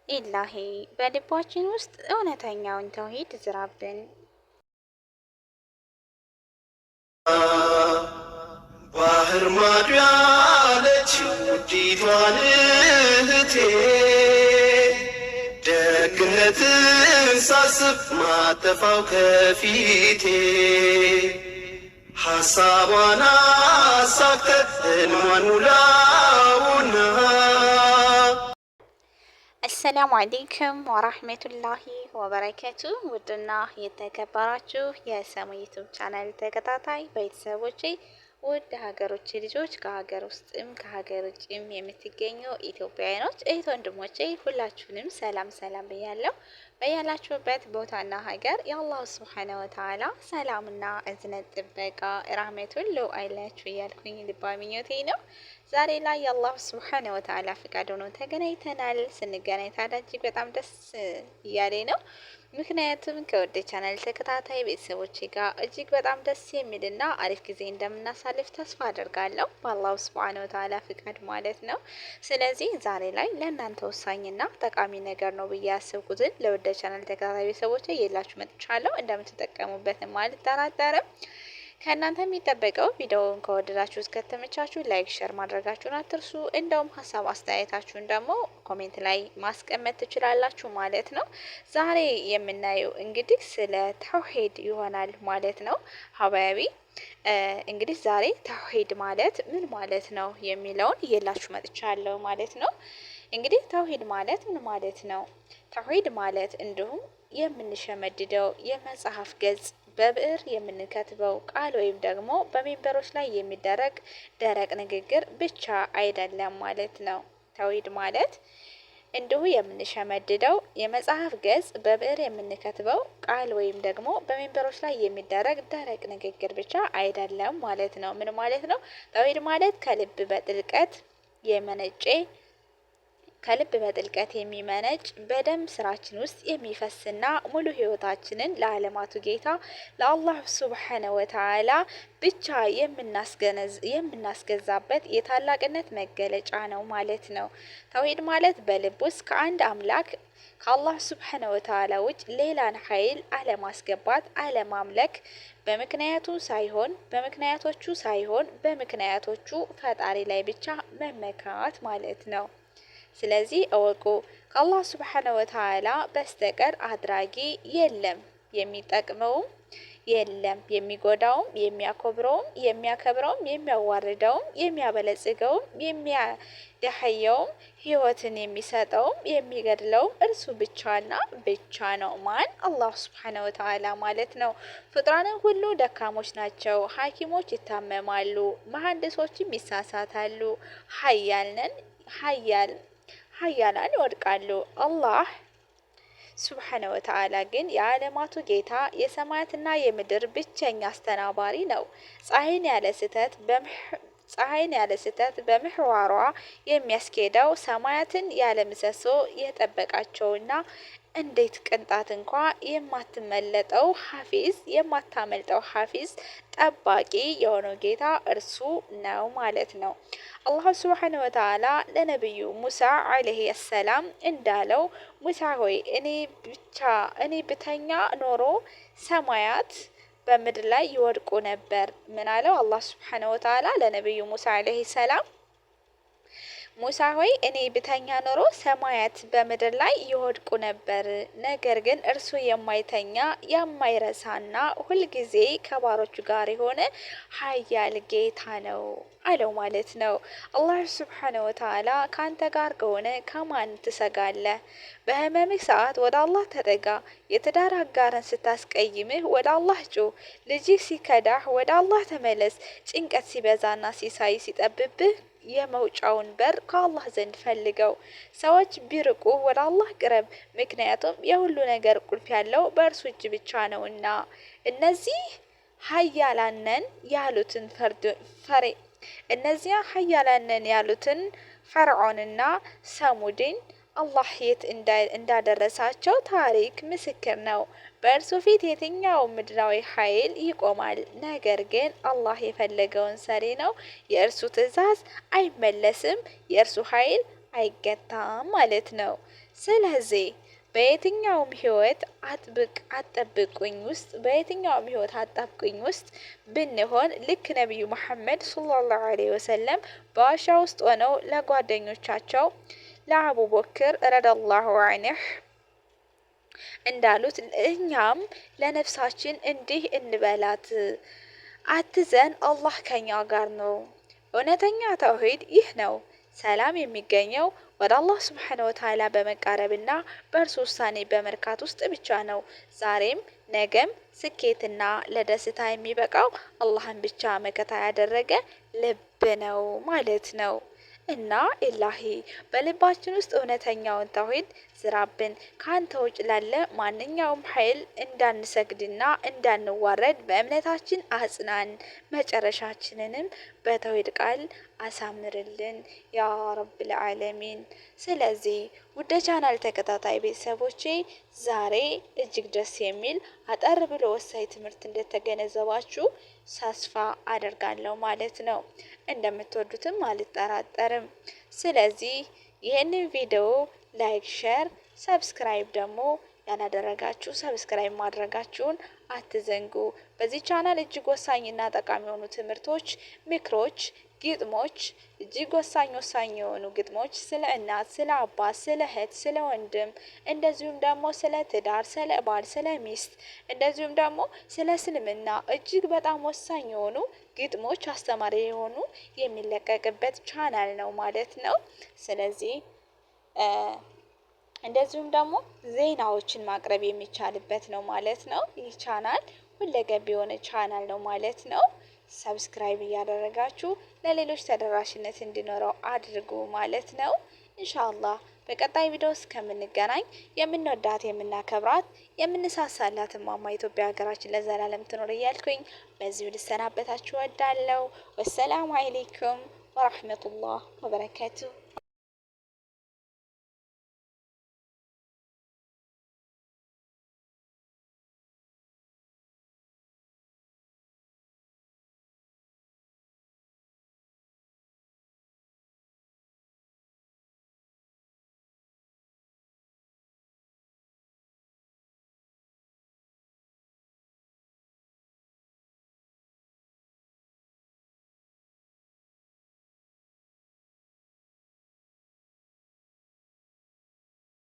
ኢላሂ በልባችን ውስጥ እውነተኛውን ተውሂድ ዝራብን። ባህር ማዶ ያለችው ውዲቷን እህቴ ደግነትን ሳስብ ማጠፋው ከፊቴ ሐሳቧን አሳክተ ሕልሟን ሙላውና አሰላሙ አሌይኩም ወራህመቱላሂ ወበረከቱ። ውድና የተከበራችሁ የሰሙ ዩቱብ ቻናል ተከታታይ ቤተሰቦቼ፣ ውድ ሀገሮች ልጆች፣ ከሀገር ውስጥም ከሀገር ውጭም የምትገኙ ኢትዮጵያውያኖች እህት ወንድሞቼ ሁላችሁንም ሰላም ሰላም ብያለሁ። በያላችሁበት ቦታና ሀገር የአላህ ሱብሓነሁ ወተዓላ ሰላምና እዝነት ጥበቃ ራህመት ሁሉ አይለያችሁ እያልኩኝ ልባዊ ምኞቴ ነው። ዛሬ ላይ የአላህ ሱብሓነሁ ወተዓላ ፍቃድ ሆኖ ተገናኝተናል። ስንገናኝ ታዲያ እጅግ በጣም ደስ እያሌ ነው። ምክንያቱም ከወደ ቻናል ተከታታይ ቤተሰቦቼ ጋር እጅግ በጣም ደስ የሚልና አሪፍ ጊዜ እንደምናሳልፍ ተስፋ አደርጋለሁ፣ በአላሁ ሱብሓነሁ ወተዓላ ፍቃድ ማለት ነው። ስለዚህ ዛሬ ላይ ለእናንተ ወሳኝና ጠቃሚ ነገር ነው ብዬ ያስብኩትን ለወደ ቻናል ተከታታይ ቤተሰቦቼ እየላችሁ መጥቻለሁ። እንደምትጠቀሙበትም አልጠራጠርም። ከእናንተ የሚጠበቀው ቪዲዮውን ከወደዳችሁ ከተመቻችሁ ላይክ፣ ሸር ማድረጋችሁን አትርሱ። እንደውም ሀሳብ አስተያየታችሁን ደግሞ ኮሜንት ላይ ማስቀመጥ ትችላላችሁ ማለት ነው። ዛሬ የምናየው እንግዲህ ስለ ተውሂድ ይሆናል ማለት ነው። ሀባያቢ እንግዲህ ዛሬ ተውሂድ ማለት ምን ማለት ነው የሚለውን እየላችሁ መጥቻለሁ ማለት ነው። እንግዲህ ተውሂድ ማለት ምን ማለት ነው? ተውሂድ ማለት እንዲሁም የምንሸመድደው የመጽሐፍ ገጽ በብዕር የምንከትበው ቃል ወይም ደግሞ በሜንበሮች ላይ የሚደረግ ደረቅ ንግግር ብቻ አይደለም ማለት ነው። ተውሂድ ማለት እንዲሁ የምንሸመድደው የመጽሐፍ ገጽ በብዕር የምንከትበው ቃል ወይም ደግሞ በሜንበሮች ላይ የሚደረግ ደረቅ ንግግር ብቻ አይደለም ማለት ነው። ምን ማለት ነው? ተውሂድ ማለት ከልብ በጥልቀት የሚመነጭ በደም ስራችን ውስጥ የሚፈስና ሙሉ ህይወታችንን ለዓለማቱ ጌታ ለአላህ ሱብሓነሁ ወተዓላ ብቻ የምናስገዛበት የታላቅነት መገለጫ ነው ማለት ነው። ተውሂድ ማለት በልብ ውስጥ ከአንድ አምላክ ከአላህ ሱብሓነሁ ወተዓላ ውጭ ሌላን ኃይል አለማስገባት፣ አለማምለክ፣ በምክንያቶቹ ሳይሆን በምክንያቶቹ ፈጣሪ ላይ ብቻ መመካት ማለት ነው። ስለዚህ እወቁ፣ ከአላህ ሱብሓነሁ ወተዓላ በስተቀር አድራጊ የለም፣ የሚጠቅመውም የለም፣ የሚጎዳውም የሚያከብረውም የሚያዋርደውም የሚያበለጽገውም የሚያደኸየውም ህይወትን የሚሰጠውም የሚገድለውም እርሱ ብቻና ብቻ ነው። ማን? አላህ ሱብሓነሁ ወተዓላ ማለት ነው። ፍጥራንን ሁሉ ደካሞች ናቸው። ሐኪሞች ይታመማሉ፣ መሐንዲሶችም ይሳሳታሉ፣ ሀያላን ይወድቃሉ። አላህ ሱብሓነሁ ወተዓላ ግን የዓለማቱ ጌታ የሰማያትና የምድር ብቸኛ አስተናባሪ ነው። ፀሐይን ያለ ስህተት በምህዋሯ የሚያስኬደው፣ ሰማያትን ያለ ምሰሶ የጠበቃቸውና እንዴት ቅንጣት እንኳ የማታመልጠው ሐፊዝ ጠባቂ የሆነው ጌታ እርሱ ነው ማለት ነው። አላህ ሱብሓነሁ ወተዓላ ለነብዩ ሙሳ አለይሂ ሰላም እንዳለው፣ ሙሳ ሆይ እኔ ብተኛ ኖሮ ሰማያት በምድር ላይ ይወድቁ ነበር። ምን አለው አላህ ሱብሓነሁ ወተዓላ ለነብዩ ሙሳ አለይሂ ሰላም? ሙሳ ሆይ እኔ ብተኛ ኖሮ ሰማያት በምድር ላይ ይወድቁ ነበር። ነገር ግን እርሱ የማይተኛ የማይረሳና ሁልጊዜ ከባሮቹ ጋር የሆነ ሀያል ጌታ ነው አለው ማለት ነው። አላህ ሱብሓነሁ ወተዓላ ካንተ ጋር ከሆነ ከማን ትሰጋለህ? በህመምህ ሰዓት ወደ አላህ ተጠጋ። የትዳር አጋርን ስታስቀይምህ ወደ አላህ ጩህ። ልጅህ ሲከዳህ ወደ አላህ ተመለስ። ጭንቀት ሲበዛና ሲሳይ ሲጠብብህ የመውጫውን በር ከአላህ ዘንድ ፈልገው። ሰዎች ቢርቁ ወደ አላህ ቅረብ፣ ምክንያቱም የሁሉ ነገር ቁልፍ ያለው በእርሱ እጅ ብቻ ነውና። እነዚያ ሀያላነን ያሉትን ፈርዖንና ሰሙድን አላህ የት እንዳደረሳቸው ታሪክ ምስክር ነው። በእርሱ ፊት የትኛው ምድራዊ ኃይል ይቆማል? ነገር ግን አላህ የፈለገውን ሰሪ ነው። የእርሱ ትዕዛዝ አይመለስም፣ የእርሱ ኃይል አይገታም ማለት ነው። ስለዚህ በየትኛውም ህይወት አጣብቁኝ ውስጥ ብንሆን ልክ ነቢዩ መሐመድ ሰለላሁ ዐለይሂ ወሰለም በዋሻ ውስጥ ሆነው ለጓደኞቻቸው ለአቡበክር ረዲየላሁ ዐንሁ እንዳሉት እኛም ለነፍሳችን እንዲህ እንበላት፣ አትዘን፣ አላህ ከኛ ጋር ነው። እውነተኛ ተውሂድ ይህ ነው። ሰላም የሚገኘው ወደ አላህ ሱብሓነሁ ወተዓላ በመቃረብና በእርሱ ውሳኔ በመርካት ውስጥ ብቻ ነው። ዛሬም ነገም ስኬትና ለደስታ የሚበቃው አላህን ብቻ መከታ ያደረገ ልብ ነው ማለት ነው። እና ኢላሂ በልባችን ውስጥ እውነተኛውን ተውሂድ ዝራብን። ካንተ ውጭ ላለ ማንኛውም ኃይል እንዳንሰግድና እንዳንዋረድ በእምነታችን አጽናን። መጨረሻችንንም በተውሂድ ቃል አሳምርልን ያ ረብል ዓለሚን። ስለዚህ ውድ ቻናል ተከታታይ ቤተሰቦቼ ዛሬ እጅግ ደስ የሚል አጠር ብሎ ወሳኝ ትምህርት እንደተገነዘባችሁ ተስፋ አደርጋለሁ ማለት ነው። እንደምትወዱትም አልጠራጠርም። ስለዚህ ይህንን ቪዲዮ ላይክ፣ ሼር፣ ሰብስክራይብ ደግሞ ያላደረጋችሁ ሰብስክራይብ ማድረጋችሁን አትዘንጉ። በዚህ ቻናል እጅግ ወሳኝና ጠቃሚ የሆኑ ትምህርቶች፣ ምክሮች፣ ግጥሞች እጅግ ወሳኝ የሆኑ ግጥሞች ስለ እናት፣ ስለ አባት፣ ስለ እህት፣ ስለ ወንድም እንደዚሁም ደግሞ ስለ ትዳር፣ ስለ ባል፣ ስለ ሚስት እንደዚሁም ደግሞ ስለ እስልምና እጅግ በጣም ወሳኝ የሆኑ ግጥሞች አስተማሪ የሆኑ የሚለቀቅበት ቻናል ነው ማለት ነው። ስለዚህ እንደዚሁም ደግሞ ዜናዎችን ማቅረብ የሚቻልበት ነው ማለት ነው። ይህ ቻናል ሁለገብ የሆነ ቻናል ነው ማለት ነው። ሰብስክራይብ እያደረጋችሁ ለሌሎች ተደራሽነት እንዲኖረው አድርጉ ማለት ነው። ኢንሻአላህ በቀጣይ ቪዲዮ እስከምንገናኝ የምንወዳት የምናከብራት የምንሳሳላት እማማ ኢትዮጵያ ሀገራችን ለዘላለም ትኖር እያልኩኝ በዚሁ ልሰናበታችሁ እወዳለሁ። ወሰላሙ አለይኩም ወራህመቱላህ ወበረካቱ።